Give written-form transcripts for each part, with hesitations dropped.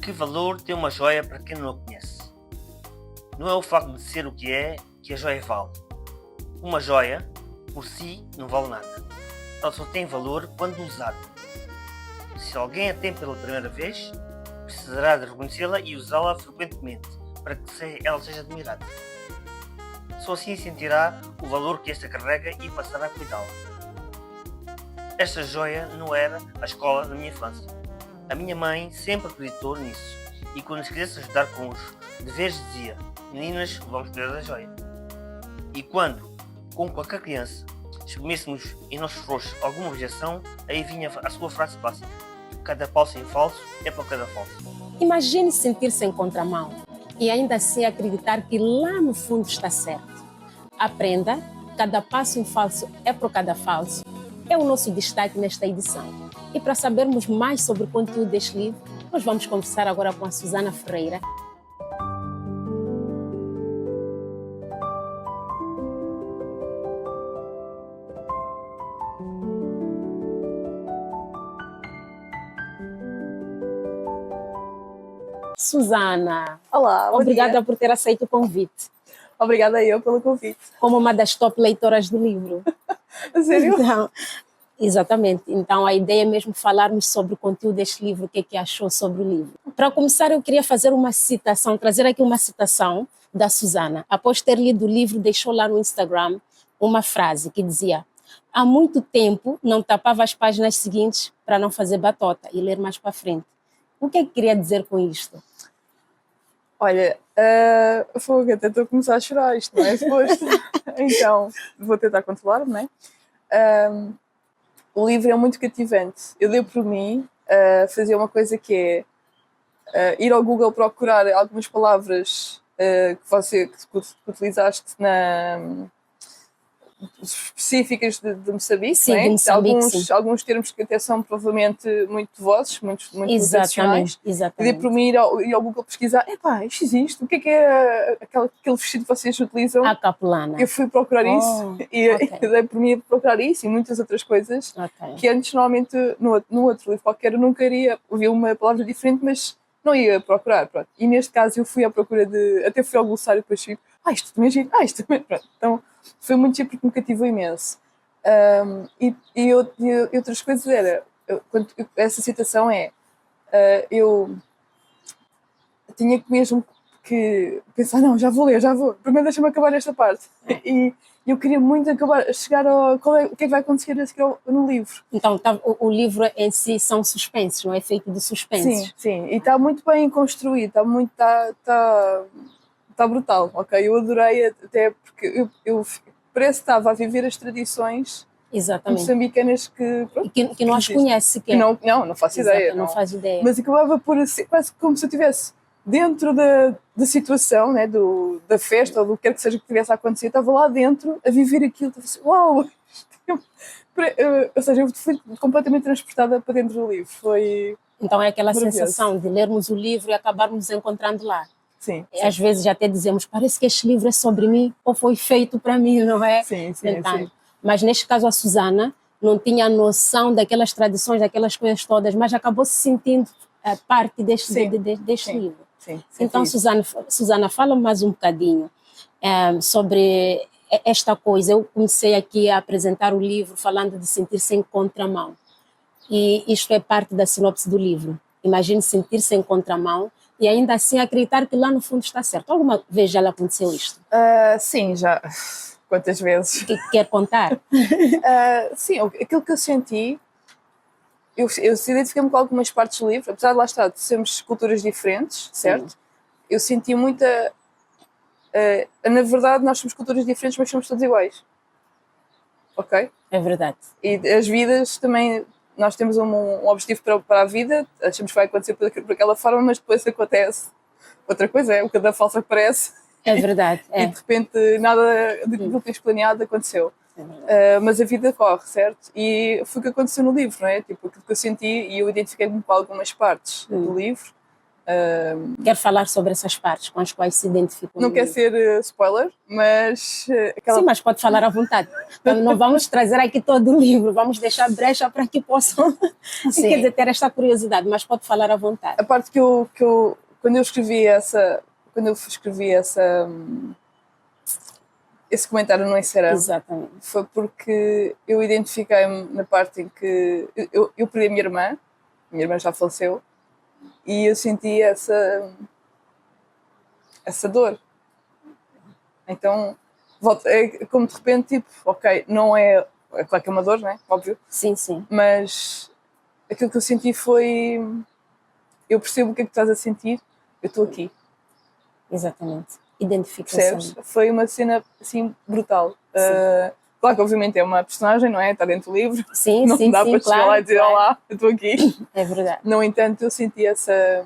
Que valor tem uma joia para quem não a conhece? Não é o facto de ser o que a joia vale. Uma joia, por si, não vale nada. Ela só tem valor quando usada. Se alguém a tem pela primeira vez, precisará de reconhecê-la e usá-la frequentemente, para que ela seja admirada. Só assim sentirá o valor que esta carrega e passará a cuidá-la. Esta joia não era a escola na minha infância. A minha mãe sempre acreditou nisso e quando se quisesse ajudar com os deveres dizia: meninas, vamos cuidar da joia. E quando, como qualquer criança, exprimíssemos em nossos rostos alguma objeção, aí vinha a sua frase clássica: cada falso em falso é para cada falso. Imagine sentir-se em contramão e ainda assim acreditar que lá no fundo está certo. Aprenda, cada passo em falso é por cada falso. É o nosso destaque nesta edição. E para sabermos mais sobre o conteúdo deste livro, nós vamos conversar agora com a Susana Ferreira. Susana, olá, obrigada por ter aceito o convite. Obrigada eu pelo convite. Como uma das top leitoras do livro. Sério? Então, exatamente. Então a ideia é mesmo falarmos sobre o conteúdo deste livro, o que é que achou sobre o livro. Para começar, eu queria fazer uma citação, trazer aqui uma citação da Susana. Após ter lido o livro, deixou lá no Instagram uma frase que dizia: há muito tempo não tapava as páginas seguintes para não fazer batota e ler mais para frente. O que é que queria dizer com isto? Olha, fogo, até estou a começar a chorar, isto não é suposto. Então, vou tentar controlar-me, não é? O livro é muito cativante. Eu dei por mim fazer uma coisa que é ir ao Google procurar algumas palavras que utilizaste específicas de Moçambique, sim, não é? De Moçambique, alguns termos que até são provavelmente muito vozes, muito tradicionais. Exatamente. E dei por mim ir ao Google pesquisar: epá, isto existe, o que é aquele vestido que vocês utilizam? A capulana. Eu fui procurar isso e dei por mim a procurar isso e muitas outras coisas que antes, normalmente, no outro livro qualquer, eu nunca iria ouvir uma palavra diferente, mas não ia procurar. Pronto. E neste caso eu fui à procura até fui ao glossário depois fui: isto também é giro, isto também. Pronto. Então foi muito giro porque me cativou imenso. E outras coisas era, essa citação eu tinha mesmo que pensar: não, já vou ler, primeiro deixa-me acabar esta parte. E eu queria muito chegar ao o que é que vai acontecer a seguir no livro. Então o livro em si são suspensos, não é feito de suspensos? Sim, e está muito bem construído, está brutal, ok? Eu adorei, até porque eu parece que estava a viver as tradições moçambicanas que não as conhece sequer. Não faço ideia. Não faz ideia. Mas acabava por ser quase como se eu estivesse dentro da situação, né, da festa ou do que quer que seja que estivesse a acontecer. Eu estava lá dentro a viver aquilo. Assim, uau! Ou seja, eu fui completamente transportada para dentro do livro. Então é aquela sensação de lermos o livro e acabarmos nos encontrando lá. Sim. Às vezes até dizemos: parece que este livro é sobre mim ou foi feito para mim, não é? Sim. Mas neste caso a Susana não tinha noção daquelas tradições, daquelas coisas todas, mas acabou se sentindo parte deste livro. Sim. Então, Susana, fala mais um bocadinho sobre esta coisa. Eu comecei aqui a apresentar o livro falando de sentir-se em contramão. E isto é parte da sinopse do livro. Imagine sentir-se em contramão e ainda assim acreditar que lá no fundo está certo. Alguma vez já lhe aconteceu isto? Sim, já. Quantas vezes? Quer contar? Sim, aquilo que eu senti, eu identifiquei-me com algumas partes do livro, apesar de lá estar, de sermos culturas diferentes, certo? Sim. Eu senti muita... na verdade, nós somos culturas diferentes, mas somos todos iguais. Ok? É verdade. E as vidas também... Nós temos um objetivo para a vida, achamos que vai acontecer por aquela forma, mas depois acontece outra coisa, o cada falsa que parece. É verdade. E de repente nada daquilo que tens planeado aconteceu. Mas a vida corre, certo? E foi o que aconteceu no livro, não é? Tipo, aquilo que eu senti, e eu identifiquei-me com algumas partes do livro, Quer falar sobre essas partes com as quais se identificam? Não quer ser spoiler, mas... Sim, mas pode falar à vontade. Então, não vamos trazer aqui todo o livro, vamos deixar brecha para que possam quer dizer, ter esta curiosidade, mas pode falar à vontade. A parte que eu quando eu escrevi esse comentário no Instagram, exatamente, foi porque eu identifiquei-me na parte em que eu perdi a minha irmã já faleceu, e eu senti essa dor. Então, é como de repente, tipo, ok, não é claro que é uma dor, não é? Óbvio. Sim, sim. Mas aquilo que eu senti foi, eu percebo o que é que tu estás a sentir, eu estou aqui. Exatamente. Identificação. Percebes? Foi uma cena assim brutal. Claro que obviamente é uma personagem, não é? Está dentro do livro. Sim, não sim, dá sim, para chegar lá e dizer olá, eu estou aqui. É verdade. No entanto, eu senti essa...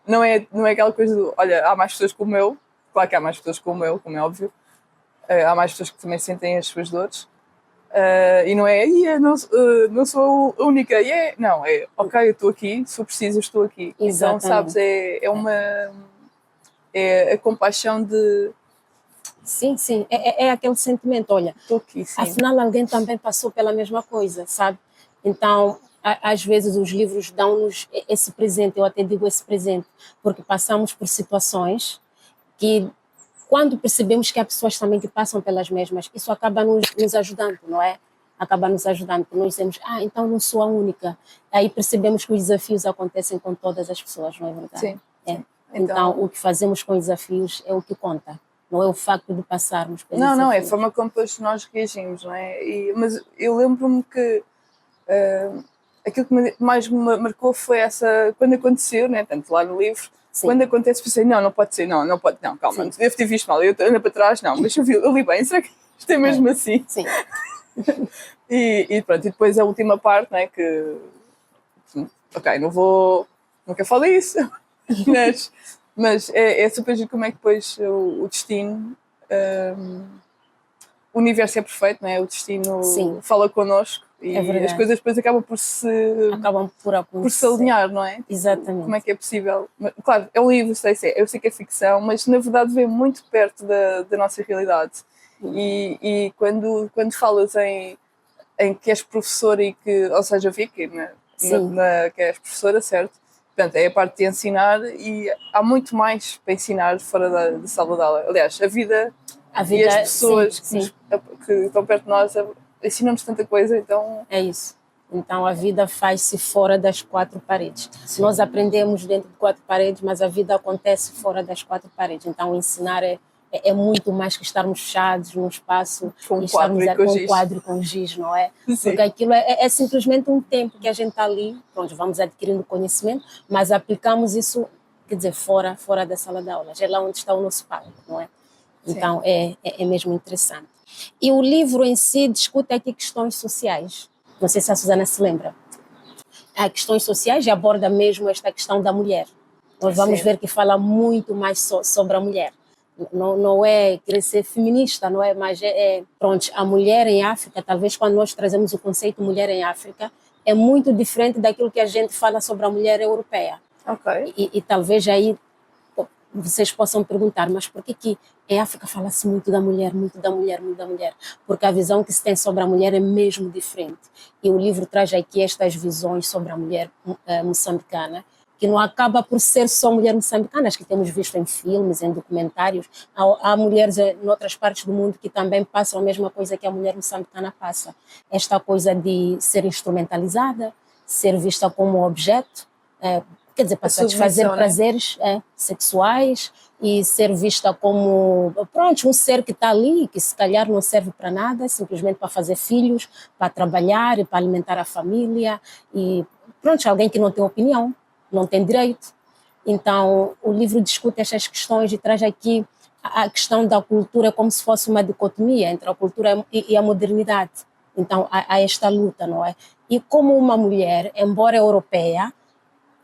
não é aquela coisa do, olha, há mais pessoas como eu. Claro que há mais pessoas como eu, como é óbvio. Há mais pessoas que também sentem as suas dores. E não é, não sou a única. Não, é, ok, eu estou aqui, se for preciso, eu estou aqui. Exatamente. Então, sabes, é a compaixão de... Sim, sim, é aquele sentimento, olha, estou aqui, sim. Afinal alguém também passou pela mesma coisa, sabe? Então, às vezes os livros dão-nos esse presente, eu até digo esse presente, porque passamos por situações que, quando percebemos que há pessoas também que passam pelas mesmas, isso acaba nos ajudando, não é? Acaba nos ajudando, porque nós dizemos, então não sou a única. Aí percebemos que os desafios acontecem com todas as pessoas, não é verdade? Sim. É. Então, o que fazemos com os desafios é o que conta. Não é o facto de passarmos pelos desafios. Não, é a forma como nós reagimos, não é? Mas eu lembro-me que aquilo que mais me marcou foi quando aconteceu, né? Tanto lá no livro, sim. Quando acontece, pensei, não pode ser, não pode, não, calma, devo ter visto mal, eu ando para trás, não, mas eu li bem, será que isto é mesmo assim? Sim. e pronto, e depois a última parte, né, que, ok, não quero falar isso, mas é super giro como é que depois o destino, o universo é perfeito, não é? O destino fala connosco e as coisas depois acabam por se alinhar, não é? Exatamente. Como é que é possível? Claro, é um livro, eu sei que é ficção, mas na verdade vem muito perto da nossa realidade. E quando falas em que és professora e que, ou seja, Vicky, que és professora, certo? Portanto, é a parte de ensinar e há muito mais para ensinar fora da sala de aula. Aliás, a vida e as pessoas que estão perto de nós ensinam-nos tanta coisa, então... É isso. Então, a vida faz-se fora das quatro paredes. Sim. Nós aprendemos dentro de quatro paredes, mas a vida acontece fora das quatro paredes. Então, ensinar é muito mais que estarmos fechados num espaço com um quadro com giz, não é? Sim. Porque aquilo é simplesmente um tempo que a gente está ali, pronto, vamos adquirindo conhecimento, mas aplicamos isso, quer dizer, fora da sala de aulas. É lá onde está o nosso palco, não é? Então, é mesmo interessante. E o livro em si discute aqui questões sociais. Não sei se a Susana se lembra. Há questões sociais e aborda mesmo esta questão da mulher. Nós vamos ver que fala muito mais sobre a mulher. Não é querer ser feminista, não é? Mas pronto, a mulher em África, talvez quando nós trazemos o conceito mulher em África, é muito diferente daquilo que a gente fala sobre a mulher europeia. Ok. E talvez aí vocês possam perguntar, mas por que em África fala-se muito da mulher, muito da mulher, muito da mulher? Porque a visão que se tem sobre a mulher é mesmo diferente. E o livro traz aqui estas visões sobre a mulher moçambicana, que não acaba por ser só mulher moçambicana, as que temos visto em filmes, em documentários. Há mulheres em outras partes do mundo que também passam a mesma coisa que a mulher moçambicana passa. Esta coisa de ser instrumentalizada, ser vista como objeto, quer dizer, para satisfazer prazeres sexuais e ser vista como, pronto, um ser que está ali, que se calhar não serve para nada, simplesmente para fazer filhos, para trabalhar e para alimentar a família e, pronto, alguém que não tem opinião, não tem direito. Então, o livro discute estas questões e traz aqui a questão da cultura como se fosse uma dicotomia entre a cultura e a modernidade. Então, há esta luta, não é? E como uma mulher, embora europeia,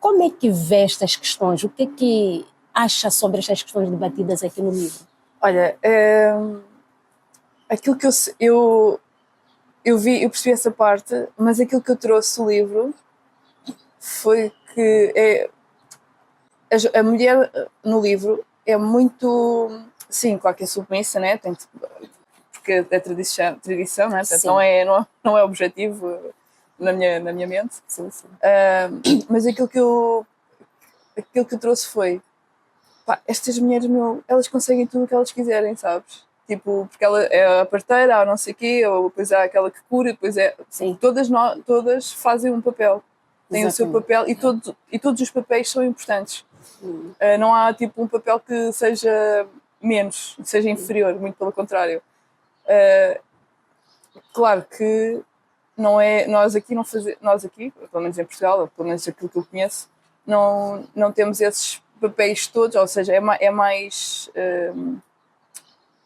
como é que vê estas questões? O que é que acha sobre estas questões debatidas aqui no livro? Olha, aquilo que eu vi, eu percebi essa parte, mas aquilo que eu trouxe do livro foi que a mulher no livro é muito, sim, claro que é submissa, né? Porque é tradição, né? Portanto, não é objetivo na minha mente. Sim, sim. Mas aquilo que eu trouxe foi, pá, estas mulheres, elas conseguem tudo o que elas quiserem, sabes? Tipo, porque ela é a parteira, há não sei o quê, ou depois há aquela que cura, depois Sim. Todas fazem um papel. Têm o seu papel e todos os papéis são importantes. Não há tipo um papel que seja menos, seja inferior, muito pelo contrário. Claro que não é, nós aqui, pelo menos em Portugal, ou pelo menos aquilo que eu conheço, não temos esses papéis todos, ou seja, é mais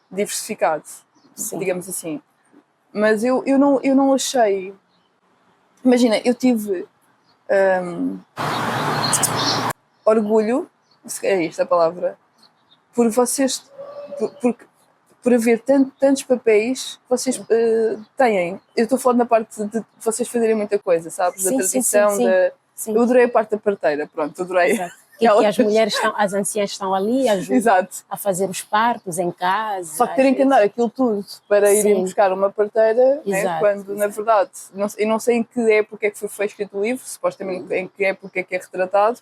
diversificado, Sim. digamos assim. Mas eu não achei. Imagina, eu tive orgulho, se é esta a palavra, por vocês, por haver tantos papéis que vocês têm. Eu estou falando da parte de vocês fazerem muita coisa, sabes? Da tradição, sim. Eu adorei a parte da parteira, pronto, adorei. Exato. Que as mulheres as anciãs estão ali, ajudam a fazer os partos em casa. Só que terem que andar aquilo tudo para irem buscar uma parteira, né, quando na verdade, eu não sei em que época é que foi escrito o livro, supostamente em que época é que é retratado,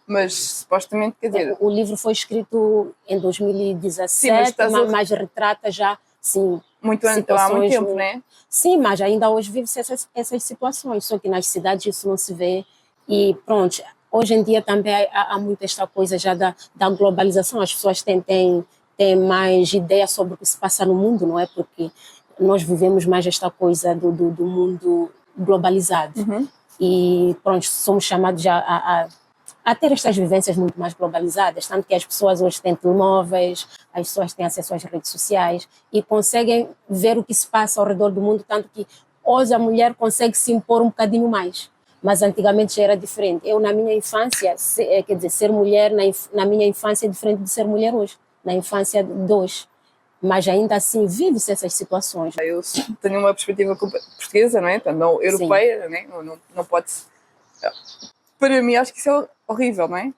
mas supostamente, quer dizer... O livro foi escrito em 2017, mas retrata já, sim, há muito tempo, não é? Sim, mas ainda hoje vive-se essas situações, só que nas cidades isso não se vê e pronto. Hoje em dia também há muito esta coisa já da globalização, as pessoas têm mais ideia sobre o que se passa no mundo, não é? Porque nós vivemos mais esta coisa do mundo globalizado. E pronto, somos chamados já a ter estas vivências muito mais globalizadas, tanto que as pessoas hoje têm telemóveis, as pessoas têm acesso às redes sociais e conseguem ver o que se passa ao redor do mundo, tanto que hoje a mulher consegue se impor um bocadinho mais. Mas antigamente já era diferente. Eu, na minha infância, quer dizer, ser mulher na minha infância é diferente de ser mulher hoje, na infância de hoje. Mas ainda assim vive-se essas situações. Eu tenho uma perspectiva portuguesa, não é? Não europeia, não é? Não pode-se... Para mim, acho que isso é horrível, não é?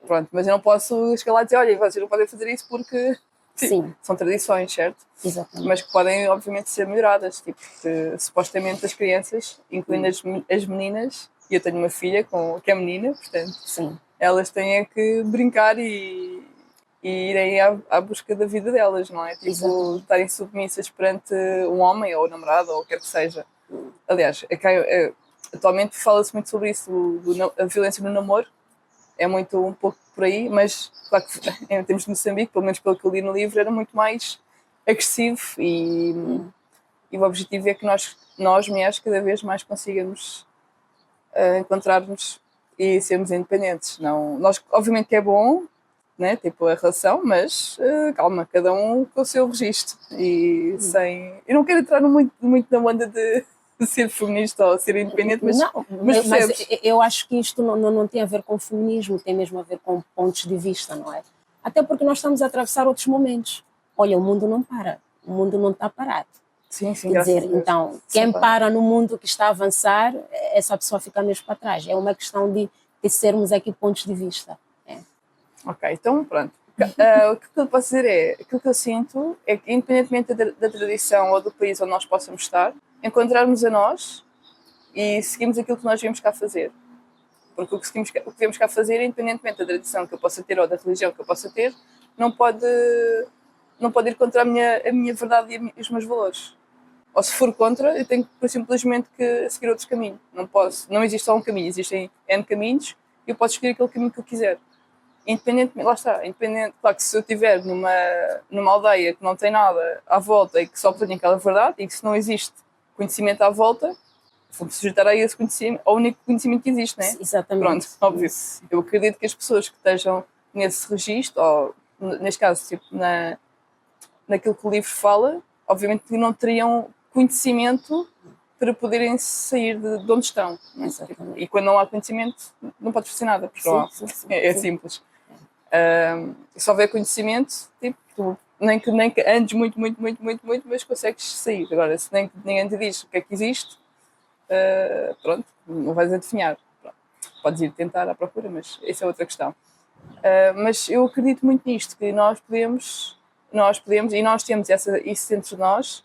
Pronto, mas eu não posso chegar lá e dizer, olha, vocês não podem fazer isso porque... Sim. São tradições, certo? Exatamente. Mas que podem, obviamente, ser melhoradas. Tipo, que, supostamente as crianças, incluindo as meninas, e eu tenho uma filha que é menina, portanto, sim, elas têm que brincar e irem à busca da vida delas, não é? Tipo, estarem submissas perante um homem ou um namorado ou o que quer que seja. Aliás, atualmente fala-se muito sobre isso, a violência no namoro. É muito um pouco por aí, mas claro que em termos de Moçambique, pelo menos pelo que eu li no livro, era muito mais agressivo e o objetivo é que nós mulheres cada vez mais consigamos encontrar-nos e sermos independentes. Não, nós, obviamente que é bom, né, tipo a relação, mas calma, cada um com o seu registro e sem... Eu não quero entrar muito na onda de ser feminista ou ser independente, mas eu acho que isto não tem a ver com feminismo, tem mesmo a ver com pontos de vista, não é? Até porque nós estamos a atravessar outros momentos. Olha, o mundo não para, o mundo não está parado. Sim, quer dizer, então, quem para no mundo que está a avançar, essa pessoa fica mesmo para trás. É uma questão de sermos aqui pontos de vista. Ok, então pronto. O que eu posso dizer é, aquilo que eu sinto é que independentemente da tradição ou do país onde nós possamos estar, encontrarmos a nós e seguimos aquilo que nós viemos cá fazer. Porque o que viemos cá fazer, independentemente da tradição que eu possa ter ou da religião que eu possa ter, não pode ir contra a minha verdade e os meus valores. Ou se for contra, eu tenho simplesmente que seguir outro caminho. Não existe só um caminho, existem N caminhos e eu posso escolher aquele caminho que eu quiser. Independentemente, lá está, claro que se eu estiver numa aldeia que não tem nada à volta e que só tem aquela verdade e que se não existe conhecimento à volta, vou-me sujeitar a esse conhecimento, ao único conhecimento que existe, não é? Exatamente. Pronto, óbvio. Eu acredito que as pessoas que estejam nesse registro, ou neste caso, tipo, naquilo que o livro fala, obviamente que não teriam conhecimento para poderem sair de onde estão. Não é? E quando não há conhecimento, não pode fazer nada, porque é simples. Se houver conhecimento, tipo, nem que andes muito, mas consegues sair. Agora, se nem ninguém te diz o que é que existe, pronto, não vais adivinhar. Pronto. Podes ir tentar à procura, mas essa é outra questão. Mas eu acredito muito nisto, que nós podemos e nós temos isso dentro de nós,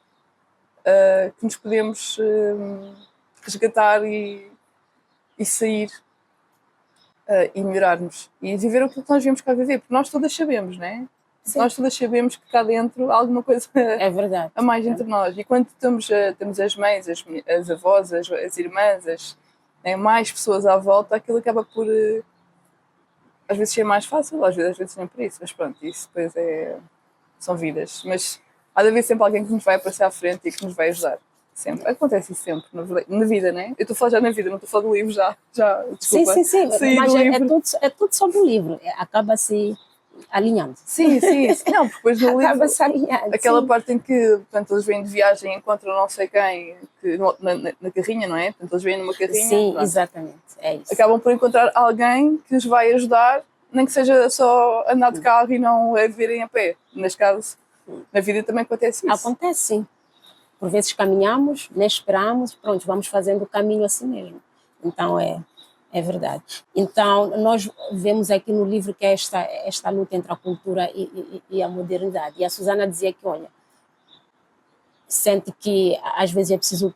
que nos podemos resgatar e sair e melhorar-nos e viver aquilo que nós viemos cá viver, porque nós todas sabemos, não é? Sim. Nós todas sabemos que cá dentro há alguma coisa é verdade, a mais entre nós. E quando temos as mães, as avós, as irmãs, mais pessoas à volta, aquilo acaba por às vezes ser mais fácil, às vezes nem por isso, mas pronto, isso depois são vidas. Mas há de haver sempre alguém que nos vai aparecer à frente e que nos vai ajudar. Sempre. Acontece isso sempre, na vida, não é? Eu estou a falar já na vida, não estou a falar do livro já desculpa. Sim, mas é tudo sobre o livro, acaba-se alinhando. Sim. Não, porque depois no livro, acaba-se alinhando. Aquela parte em que, portanto, eles vêm de viagem e encontram não sei quem na carrinha, não é? Portanto, eles vêm numa carrinha. Sim, pronto. Exatamente, é isso. Acabam por encontrar alguém que os vai ajudar, nem que seja só andar de carro e não virem a pé. Neste caso, na vida também acontece isso. Acontece, sim. Por vezes caminhamos, nem esperamos, pronto, vamos fazendo o caminho assim mesmo. Então é verdade. Então nós vemos aqui no livro que é esta luta entre a cultura e a modernidade. E a Susana dizia que, olha, sente que às vezes é preciso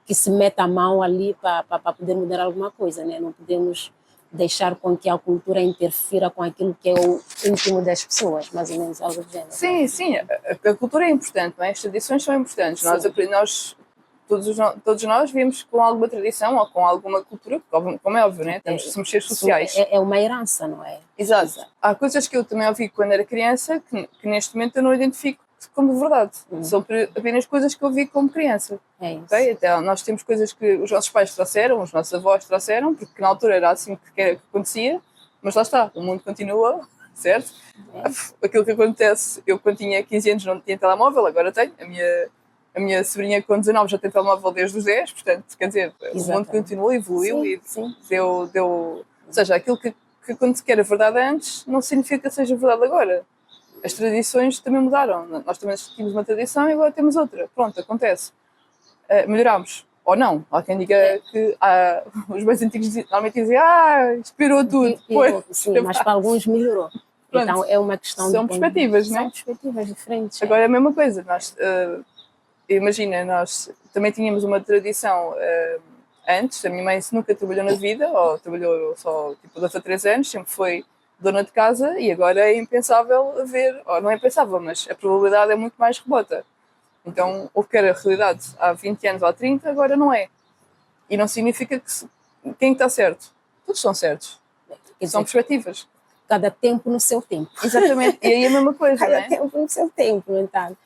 que se meta a mão ali para poder mudar alguma coisa, né? Não podemos deixar com que a cultura interfira com aquilo que é o íntimo das pessoas, mais ou menos algo do género. Sim, a cultura é importante, não é? As tradições são importantes. Nós todos nós vivemos com alguma tradição ou com alguma cultura, como é óbvio, né? Somos seres sociais. É uma herança, não é? Exato. Há coisas que eu também ouvi quando era criança que neste momento eu não identifico como verdade. São apenas coisas que eu vi como criança. É isso. Okay? Então, nós temos coisas que os nossos pais trouxeram, os nossos avós trouxeram, porque na altura era assim que acontecia, mas lá está, o mundo continua, certo? Aquilo que acontece, eu quando tinha 15 anos não tinha telemóvel, agora tenho. A minha sobrinha com 19 já tem telemóvel desde os 10, portanto, quer dizer, o mundo continua, evoluiu e deu... Ou seja, aquilo que era verdade antes não significa que seja verdade agora. As tradições também mudaram. Nós também tínhamos uma tradição e agora temos outra. Pronto, acontece. Melhorámos. Ou não. Há quem diga que os mais antigos normalmente dizem inspirou tudo. Sim, mas para alguns melhorou. Pronto. Então é uma questão São perspectivas, não é? São perspectivas diferentes. Agora é a mesma coisa. Imagina, nós também tínhamos uma tradição antes. A minha mãe nunca trabalhou na vida, ou trabalhou só tipo 2 a 3 anos, sempre foi dona de casa, e agora é impensável haver, ou não é impensável, mas a probabilidade é muito mais remota. Então, o que era a realidade há 20 anos ou há 30, agora não é. E não significa que quem está certo. Todos são certos. São perspectivas. Cada tempo no seu tempo. Exatamente. E aí é a mesma coisa, Cada não é? tempo no seu tempo, então.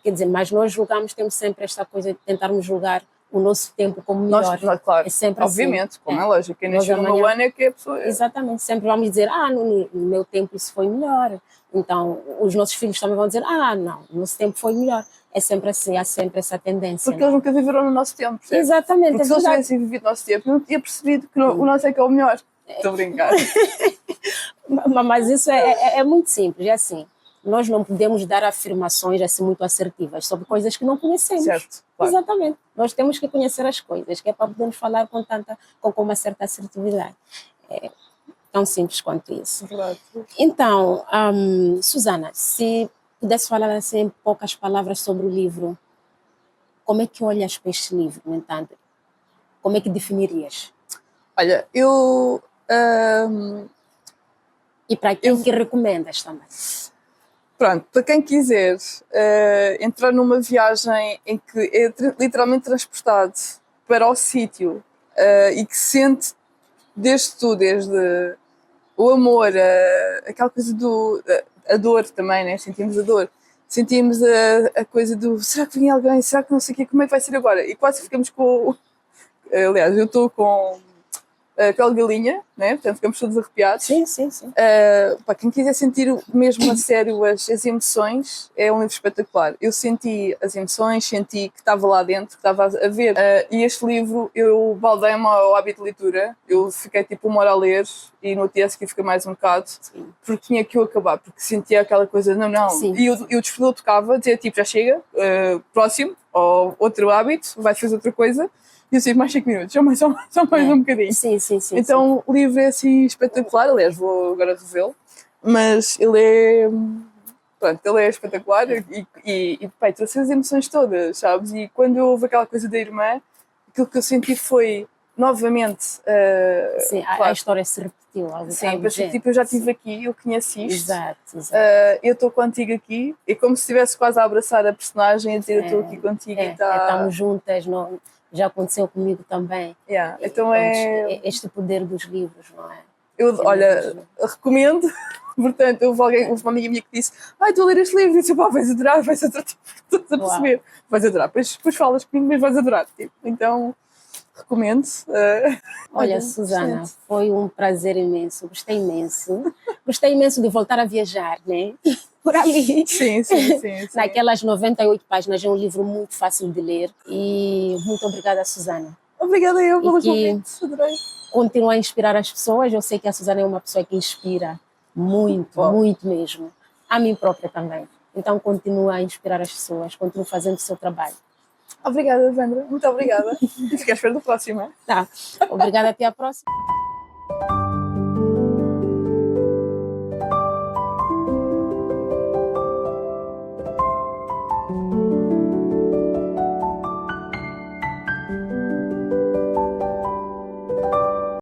Quer dizer, mas nós julgamos, temos sempre esta coisa de tentarmos julgar o nosso tempo como melhor. Claro, é sempre obviamente, assim. como é lógico. Quem nasceu no meu ano é que é a pessoa... Exatamente, sempre vamos dizer, no meu tempo isso foi melhor. Então, os nossos filhos também vão dizer, não, no nosso tempo foi melhor. É sempre assim, há sempre essa tendência. Porque eles nunca viveram no nosso tempo, percebe? Exatamente. Porque se eles tivessem vivido no nosso tempo, não tinha percebido que o nosso é que é o melhor. Estou a brincar. Mas isso é muito simples, é assim. Nós não podemos dar afirmações assim muito assertivas sobre coisas que não conhecemos. Certo, claro. Exatamente. Nós temos que conhecer as coisas, que é para podermos falar com uma certa assertividade. É tão simples quanto isso. Verdade. Então, Susana, se pudesse falar assim em poucas palavras sobre o livro, como é que olhas para este livro, no entanto? Como é que definirias? Olha, E para quem que recomendas também? Pronto, para quem quiser entrar numa viagem em que é literalmente transportado para o sítio e que sente desde o amor, aquela coisa a dor também, né? Sentimos a dor, sentimos a coisa do será que vem alguém, será que não sei o quê, como é que vai ser agora? E quase ficamos aliás, eu estou com a pele de galinha, né? Portanto ficamos todos arrepiados. Sim. Para quem quiser sentir mesmo a sério as emoções, é um livro espetacular. Eu senti as emoções, senti que estava lá dentro, que estava a ver. E este livro, eu baldei-me ao hábito de leitura. Eu fiquei tipo 1 hora a ler e no dia seguinte fiquei mais um bocado, porque tinha que eu acabar, porque sentia aquela coisa, não. Sim. E o despertador tocava, dizia tipo, já chega, próximo, ou outro hábito, vais fazer outra coisa. E eu sei, mais 5 minutos, só mais um bocadinho. Sim. Então o livro é assim espetacular, aliás, vou agora revê-lo, mas ele é. Pronto, ele é espetacular e pai, trouxe as emoções todas, sabes? E quando houve aquela coisa da irmã, aquilo que eu senti foi novamente. Sim, claro, a história se repetiu. Sim, pensei, tipo, eu já estive aqui, eu conheço isto. Exato. Eu estou contigo aqui. É como se estivesse quase a abraçar a personagem, a dizer eu estou aqui contigo e estamos juntas, não, já aconteceu comigo também. Então este poder dos livros, não é? Olha, recomendo. Portanto, houve uma amiga minha que disse: estou a ler este livro. E disse: vais adorar, tipo, estás a perceber. Vais adorar. Depois falas comigo, mas vais adorar. Tipo. Então, recomendo. Olha, Susana, excelente. Foi um prazer imenso. Gostei imenso de voltar a viajar, né? Por ali. Sim. Naquelas 98 páginas, é um livro muito fácil de ler. E muito obrigada, Susana. Obrigada eu pelo convite, adorei. Continua a inspirar as pessoas. Eu sei que a Susana é uma pessoa que inspira muito mesmo. A mim própria também. Então, continua a inspirar as pessoas, continua fazendo o seu trabalho. Obrigada, Vendra. Muito obrigada. E fico à espera do próximo. Tá. Obrigada, até a próxima.